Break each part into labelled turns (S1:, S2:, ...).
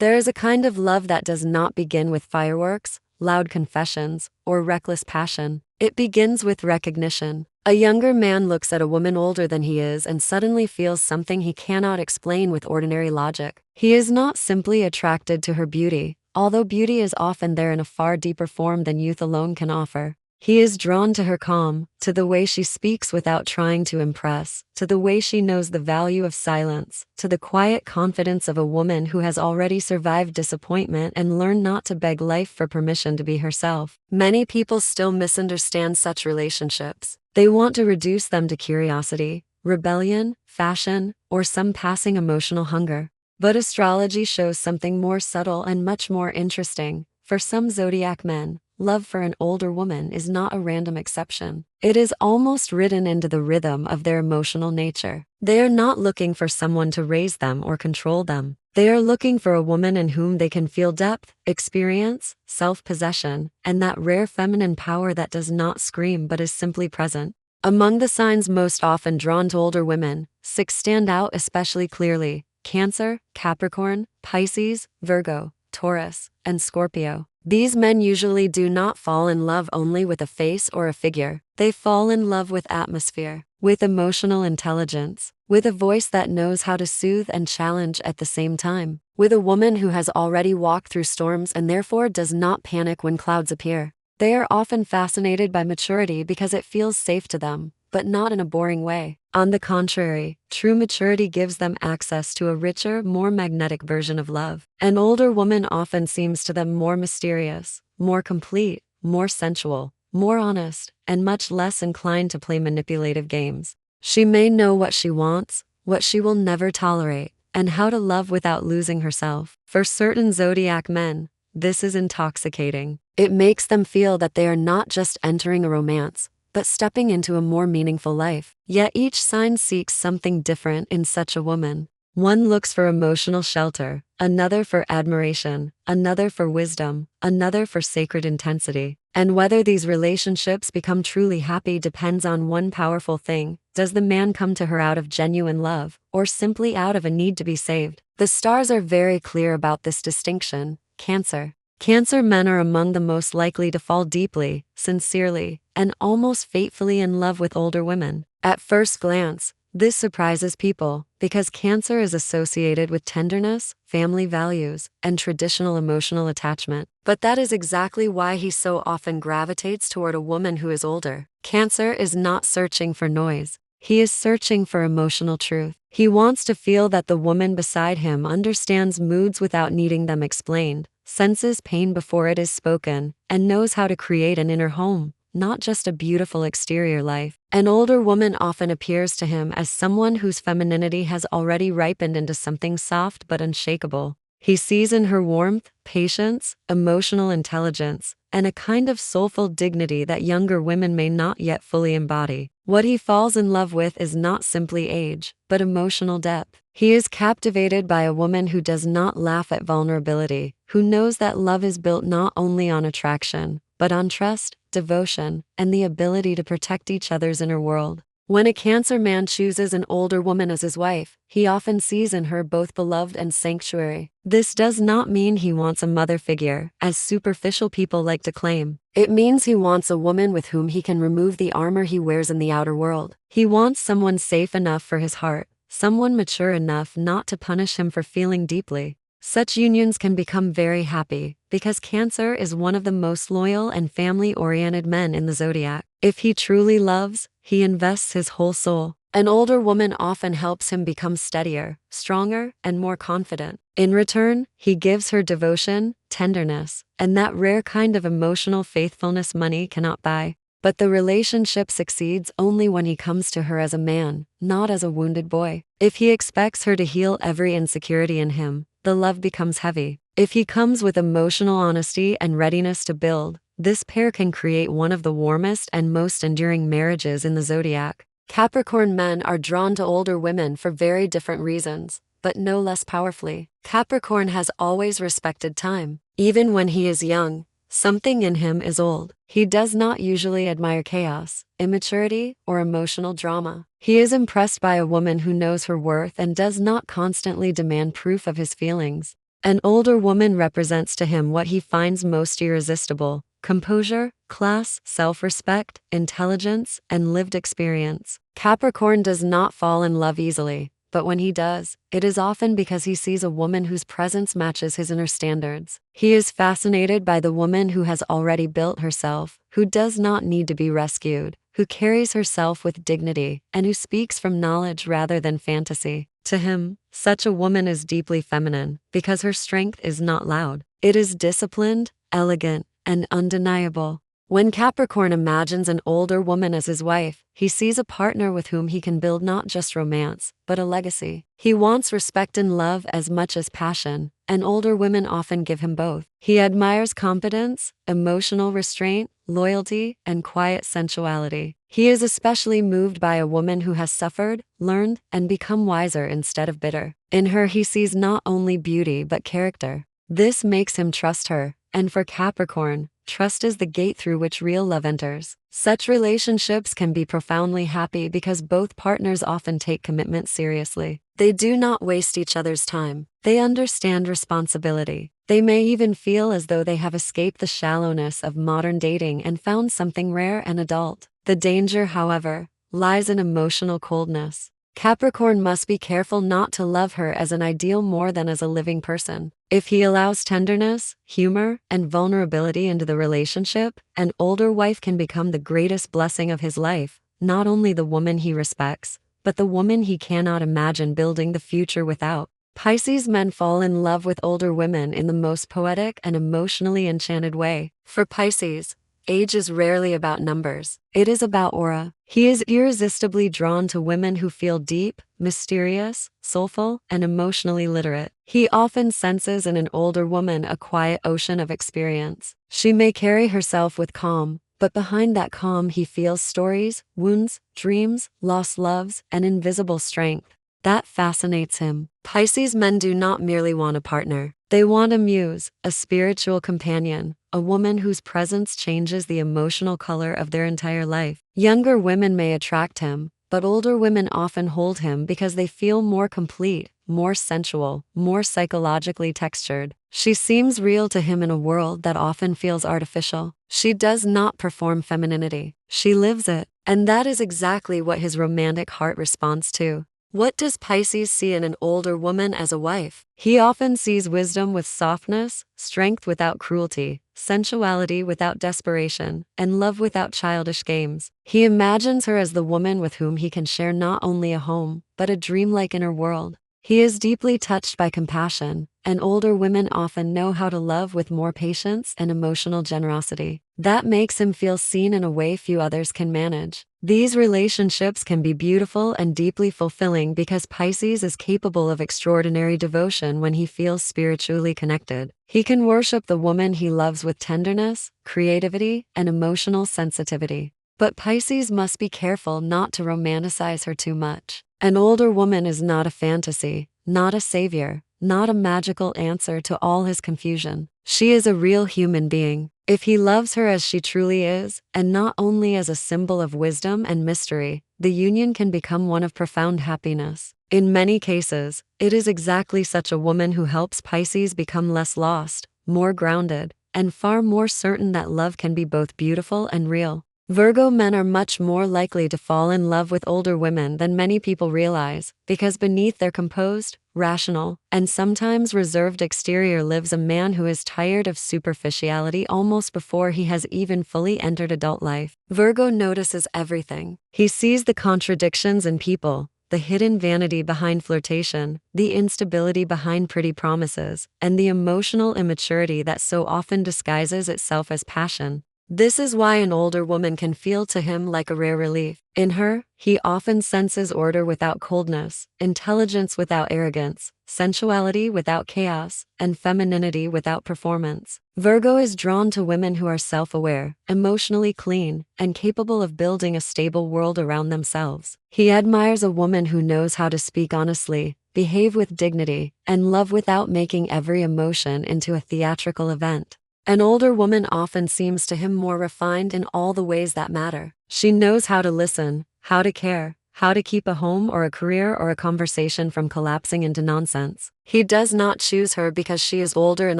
S1: There is a kind of love that does not begin with fireworks, loud confessions, or reckless passion. It begins with recognition. A younger man looks at a woman older than he is and suddenly feels something he cannot explain with ordinary logic. He is not simply attracted to her beauty, although beauty is often there in a far deeper form than youth alone can offer. He is drawn to her calm, to the way she speaks without trying to impress, to the way she knows the value of silence, to the quiet confidence of a woman who has already survived disappointment and learned not to beg life for permission to be herself. Many people still misunderstand such relationships. They want to reduce them to curiosity, rebellion, fashion, or some passing emotional hunger. But astrology shows something more subtle and much more interesting. For some zodiac men, love for an older woman is not a random exception. It is almost written into the rhythm of their emotional nature. They are not looking for someone to raise them or control them. They are looking for a woman in whom they can feel depth, experience, self-possession, and that rare feminine power that does not scream but is simply present. Among the signs most often drawn to older women, 6 stand out especially clearly: Cancer, Capricorn, Pisces, Virgo, Taurus, and Scorpio. These men usually do not fall in love only with a face or a figure. They fall in love with atmosphere, with emotional intelligence, with a voice that knows how to soothe and challenge at the same time, with a woman who has already walked through storms and therefore does not panic when clouds appear. They are often fascinated by maturity because it feels safe to them, but not in a boring way. On the contrary, true maturity gives them access to a richer, more magnetic version of love. An older woman often seems to them more mysterious, more complete, more sensual, more honest, and much less inclined to play manipulative games. She may know what she wants, what she will never tolerate, and how to love without losing herself. For certain zodiac men, this is intoxicating. It makes them feel that they are not just entering a romance, but stepping into a more meaningful life. Yet each sign seeks something different in such a woman. One looks for emotional shelter, another for admiration, another for wisdom, another for sacred intensity. And whether these relationships become truly happy depends on one powerful thing: does the man come to her out of genuine love, or simply out of a need to be saved? The stars are very clear about this distinction. Cancer. Cancer men are among the most likely to fall deeply, sincerely, and almost fatefully in love with older women. At first glance, this surprises people, because Cancer is associated with tenderness, family values, and traditional emotional attachment. But that is exactly why he so often gravitates toward a woman who is older. Cancer is not searching for noise. He is searching for emotional truth. He wants to feel that the woman beside him understands moods without needing them explained, senses pain before it is spoken, and knows how to create an inner home, not just a beautiful exterior life. An older woman often appears to him as someone whose femininity has already ripened into something soft but unshakable. He sees in her warmth, patience, emotional intelligence, and a kind of soulful dignity that younger women may not yet fully embody. What he falls in love with is not simply age, but emotional depth. He is captivated by a woman who does not laugh at vulnerability, who knows that love is built not only on attraction, but on trust, devotion, and the ability to protect each other's inner world. When a Cancer man chooses an older woman as his wife, he often sees in her both beloved and sanctuary. This does not mean he wants a mother figure, as superficial people like to claim. It means he wants a woman with whom he can remove the armor he wears in the outer world. He wants someone safe enough for his heart, someone mature enough not to punish him for feeling deeply. Such unions can become very happy, because Cancer is one of the most loyal and family-oriented men in the zodiac. If he truly loves, he invests his whole soul. An older woman often helps him become steadier, stronger, and more confident. In return, he gives her devotion, tenderness, and that rare kind of emotional faithfulness money cannot buy. But the relationship succeeds only when he comes to her as a man, not as a wounded boy. If he expects her to heal every insecurity in him, the love becomes heavy. If he comes with emotional honesty and readiness to build, this pair can create one of the warmest and most enduring marriages in the zodiac. Capricorn men are drawn to older women for very different reasons, but no less powerfully. Capricorn has always respected time. Even when he is young, something in him is old. He does not usually admire chaos, immaturity, or emotional drama. He is impressed by a woman who knows her worth and does not constantly demand proof of his feelings. An older woman represents to him what he finds most irresistible: composure, class, self-respect, intelligence, and lived experience. Capricorn does not fall in love easily, but when he does, it is often because he sees a woman whose presence matches his inner standards. He is fascinated by the woman who has already built herself, who does not need to be rescued, who carries herself with dignity, and who speaks from knowledge rather than fantasy. To him, such a woman is deeply feminine because her strength is not loud. It is disciplined, elegant, and undeniable. When Capricorn imagines an older woman as his wife, he sees a partner with whom he can build not just romance, but a legacy. He wants respect and love as much as passion, and older women often give him both. He admires competence, emotional restraint, loyalty, and quiet sensuality. He is especially moved by a woman who has suffered, learned, and become wiser instead of bitter. In her, he sees not only beauty but character. This makes him trust her, and for Capricorn, trust is the gate through which real love enters. Such relationships can be profoundly happy because both partners often take commitment seriously. They do not waste each other's time. They understand responsibility. They may even feel as though they have escaped the shallowness of modern dating and found something rare and adult. The danger, however, lies in emotional coldness. Capricorn must be careful not to love her as an ideal more than as a living person. If he allows tenderness, humor, and vulnerability into the relationship, an older wife can become the greatest blessing of his life, not only the woman he respects, but the woman he cannot imagine building the future without. Pisces men fall in love with older women in the most poetic and emotionally enchanted way. For Pisces, age is rarely about numbers. It is about aura. He is irresistibly drawn to women who feel deep, mysterious, soulful, and emotionally literate. He often senses in an older woman a quiet ocean of experience. She may carry herself with calm, but behind that calm he feels stories, wounds, dreams, lost loves, and invisible strength. That fascinates him. Pisces men do not merely want a partner. They want a muse, a spiritual companion, a woman whose presence changes the emotional color of their entire life. Younger women may attract him, but older women often hold him because they feel more complete, more sensual, more psychologically textured. She seems real to him in a world that often feels artificial. She does not perform femininity. She lives it. And that is exactly what his romantic heart responds to. What does Pisces see in an older woman as a wife? He often sees wisdom with softness, strength without cruelty, sensuality without desperation, and love without childish games. He imagines her as the woman with whom he can share not only a home, but a dreamlike inner world. He is deeply touched by compassion, and older women often know how to love with more patience and emotional generosity. That makes him feel seen in a way few others can manage. These relationships can be beautiful and deeply fulfilling because Pisces is capable of extraordinary devotion when he feels spiritually connected. He can worship the woman he loves with tenderness, creativity, and emotional sensitivity. But Pisces must be careful not to romanticize her too much. An older woman is not a fantasy, not a savior, not a magical answer to all his confusion. She is a real human being. If he loves her as she truly is, and not only as a symbol of wisdom and mystery, the union can become one of profound happiness. In many cases, it is exactly such a woman who helps Pisces become less lost, more grounded, and far more certain that love can be both beautiful and real. Virgo men are much more likely to fall in love with older women than many people realize, because beneath their composed, rational, and sometimes reserved exterior lives a man who is tired of superficiality almost before he has even fully entered adult life. Virgo notices everything. He sees the contradictions in people, the hidden vanity behind flirtation, the instability behind pretty promises, and the emotional immaturity that so often disguises itself as passion. This is why an older woman can feel to him like a rare relief. In her, he often senses order without coldness, intelligence without arrogance, sensuality without chaos, and femininity without performance. Virgo is drawn to women who are self-aware, emotionally clean, and capable of building a stable world around themselves. He admires a woman who knows how to speak honestly, behave with dignity, and love without making every emotion into a theatrical event. An older woman often seems to him more refined in all the ways that matter. She knows how to listen, how to care, how to keep a home or a career or a conversation from collapsing into nonsense. He does not choose her because she is older in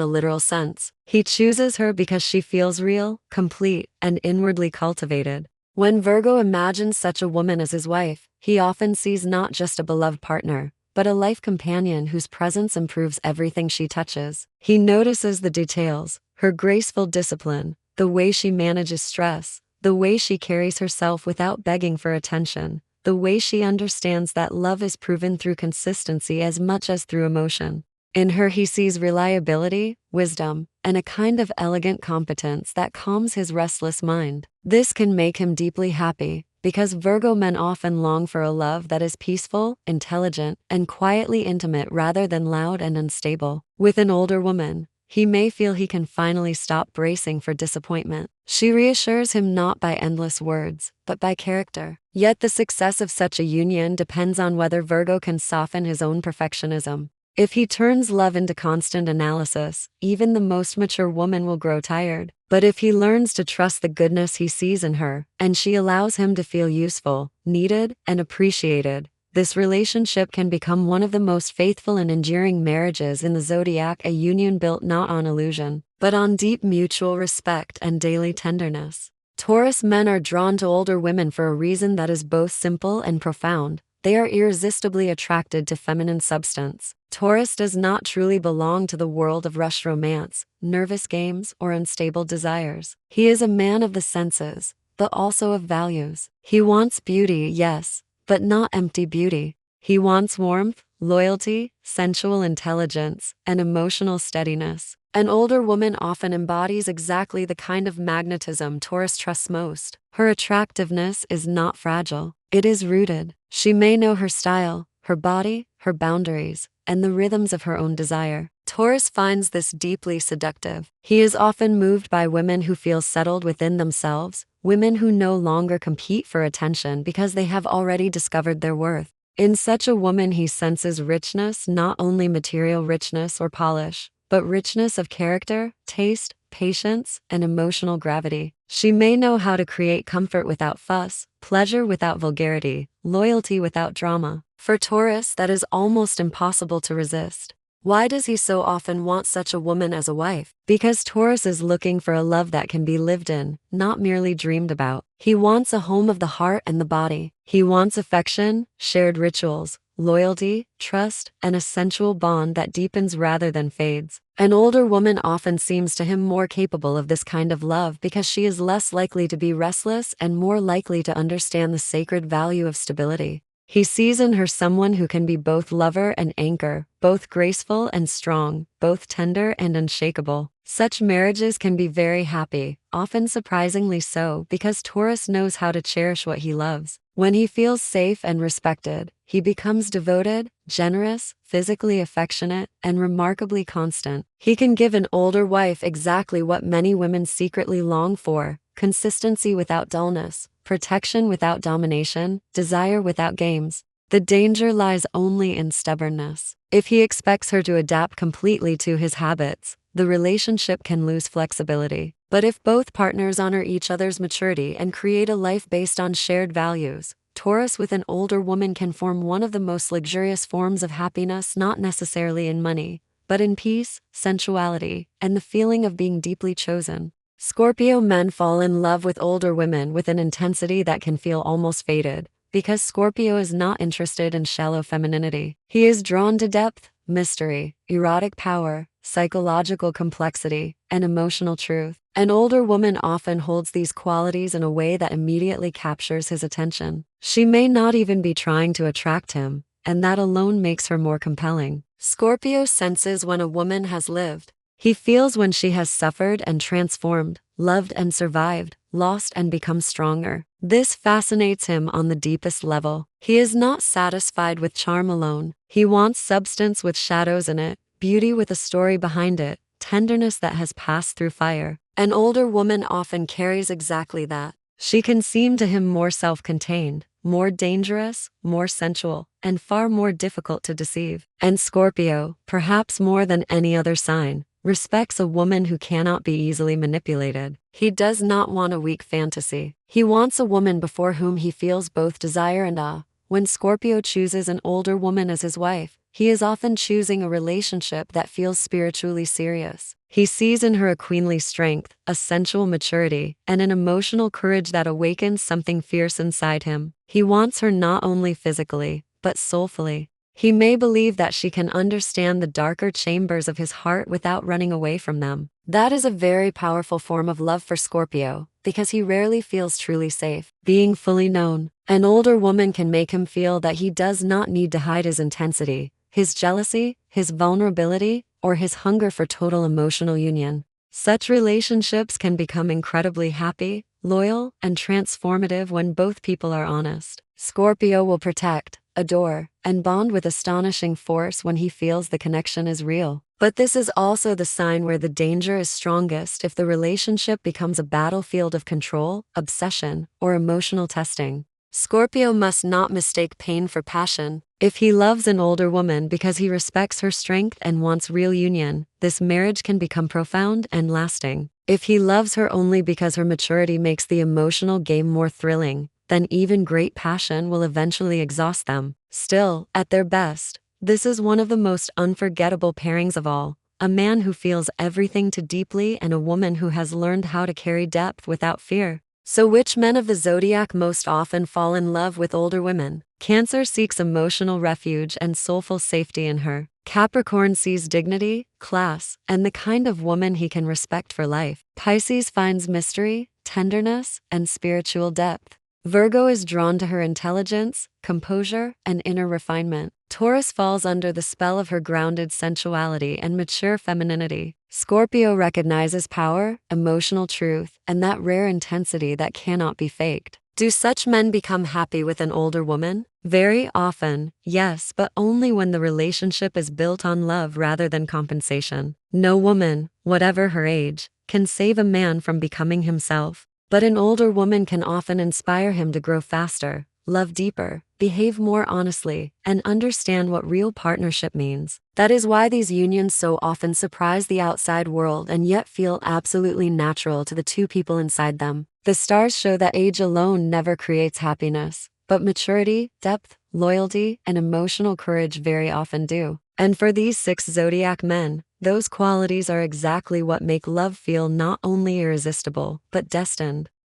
S1: a literal sense. He chooses her because she feels real, complete, and inwardly cultivated. When Virgo imagines such a woman as his wife, he often sees not just a beloved partner, but a life companion whose presence improves everything she touches. He notices the details, her graceful discipline, the way she manages stress, the way she carries herself without begging for attention, the way she understands that love is proven through consistency as much as through emotion. In her he sees reliability, wisdom, and a kind of elegant competence that calms his restless mind. This can make him deeply happy, because Virgo men often long for a love that is peaceful, intelligent, and quietly intimate rather than loud and unstable. With an older woman, he may feel he can finally stop bracing for disappointment. She reassures him not by endless words, but by character. Yet the success of such a union depends on whether Virgo can soften his own perfectionism. If he turns love into constant analysis, even the most mature woman will grow tired. But if he learns to trust the goodness he sees in her, and she allows him to feel useful, needed, and appreciated, this relationship can become one of the most faithful and enduring marriages in the Zodiac, a union built not on illusion, but on deep mutual respect and daily tenderness. Taurus men are drawn to older women for a reason that is both simple and profound. They are irresistibly attracted to feminine substance. Taurus does not truly belong to the world of rushed romance, nervous games, or unstable desires. He is a man of the senses, but also of values. He wants beauty, yes, but not empty beauty. He wants warmth, loyalty, sensual intelligence, and emotional steadiness. An older woman often embodies exactly the kind of magnetism Taurus trusts most. Her attractiveness is not fragile. It is rooted. She may know her style, her body, her boundaries, and the rhythms of her own desire. Taurus finds this deeply seductive. He is often moved by women who feel settled within themselves, women who no longer compete for attention because they have already discovered their worth. In such a woman he senses richness, not only material richness or polish, but richness of character, taste, patience, and emotional gravity. She may know how to create comfort without fuss, pleasure without vulgarity, loyalty without drama. For Taurus, that is almost impossible to resist. Why does he so often want such a woman as a wife? Because Taurus is looking for a love that can be lived in, not merely dreamed about. He wants a home of the heart and the body. He wants affection, shared rituals, loyalty, trust, and a sensual bond that deepens rather than fades. An older woman often seems to him more capable of this kind of love because she is less likely to be restless and more likely to understand the sacred value of stability. He sees in her someone who can be both lover and anchor, both graceful and strong, both tender and unshakable. Such marriages can be very happy, often surprisingly so, because Taurus knows how to cherish what he loves. When he feels safe and respected, he becomes devoted, generous, physically affectionate, and remarkably constant. He can give an older wife exactly what many women secretly long for: consistency without dullness, protection without domination, desire without games. The danger lies only in stubbornness. If he expects her to adapt completely to his habits, the relationship can lose flexibility. But if both partners honor each other's maturity and create a life based on shared values, Taurus with an older woman can form one of the most luxurious forms of happiness, not necessarily in money, but in peace, sensuality, and the feeling of being deeply chosen. Scorpio men fall in love with older women with an intensity that can feel almost fated, because Scorpio is not interested in shallow femininity. He is drawn to depth, mystery, erotic power, psychological complexity, and emotional truth. An older woman often holds these qualities in a way that immediately captures his attention. She may not even be trying to attract him, and that alone makes her more compelling. Scorpio senses when a woman has lived. He feels when she has suffered and transformed, loved and survived, lost and become stronger. This fascinates him on the deepest level. He is not satisfied with charm alone. He wants substance with shadows in it, beauty with a story behind it, tenderness that has passed through fire. An older woman often carries exactly that. She can seem to him more self-contained, more dangerous, more sensual, and far more difficult to deceive. And Scorpio, perhaps more than any other sign, respects a woman who cannot be easily manipulated. He does not want a weak fantasy. He wants a woman before whom he feels both desire and awe, When Scorpio chooses an older woman as his wife, he is often choosing a relationship that feels spiritually serious. He sees in her a queenly strength, a sensual maturity, and an emotional courage that awakens something fierce inside him. He wants her not only physically, but soulfully. He may believe that she can understand the darker chambers of his heart without running away from them. That is a very powerful form of love for Scorpio, because he rarely feels truly safe being fully known. An older woman can make him feel that he does not need to hide his intensity, his jealousy, his vulnerability, or his hunger for total emotional union. Such relationships can become incredibly happy, loyal, and transformative when both people are honest. Scorpio will protect, adore, and bond with astonishing force when he feels the connection is real. But this is also the sign where the danger is strongest if the relationship becomes a battlefield of control, obsession, or emotional testing. Scorpio must not mistake pain for passion. If he loves an older woman because he respects her strength and wants real union, this marriage can become profound and lasting. If he loves her only because her maturity makes the emotional game more thrilling, then even great passion will eventually exhaust them. Still, at their best, this is one of the most unforgettable pairings of all. A man who feels everything too deeply and a woman who has learned how to carry depth without fear. So which men of the zodiac most often fall in love with older women? Cancer seeks emotional refuge and soulful safety in her. Capricorn sees dignity, class, and the kind of woman he can respect for life. Pisces finds mystery, tenderness, and spiritual depth. Virgo is drawn to her intelligence, composure, and inner refinement. Taurus falls under the spell of her grounded sensuality and mature femininity. Scorpio recognizes power, emotional truth, and that rare intensity that cannot be faked. Do such men become happy with an older woman? Very often, yes, but only when the relationship is built on love rather than compensation. No woman, whatever her age, can save a man from becoming himself. But an older woman can often inspire him to grow faster, love deeper, behave more honestly, and understand what real partnership means. That is why these unions so often surprise the outside world and yet feel absolutely natural to the two people inside them. The stars show that age alone never creates happiness, but maturity, depth, loyalty, and emotional courage very often do. And for these 6 zodiac men, those qualities are exactly what make love feel not only irresistible, but destined.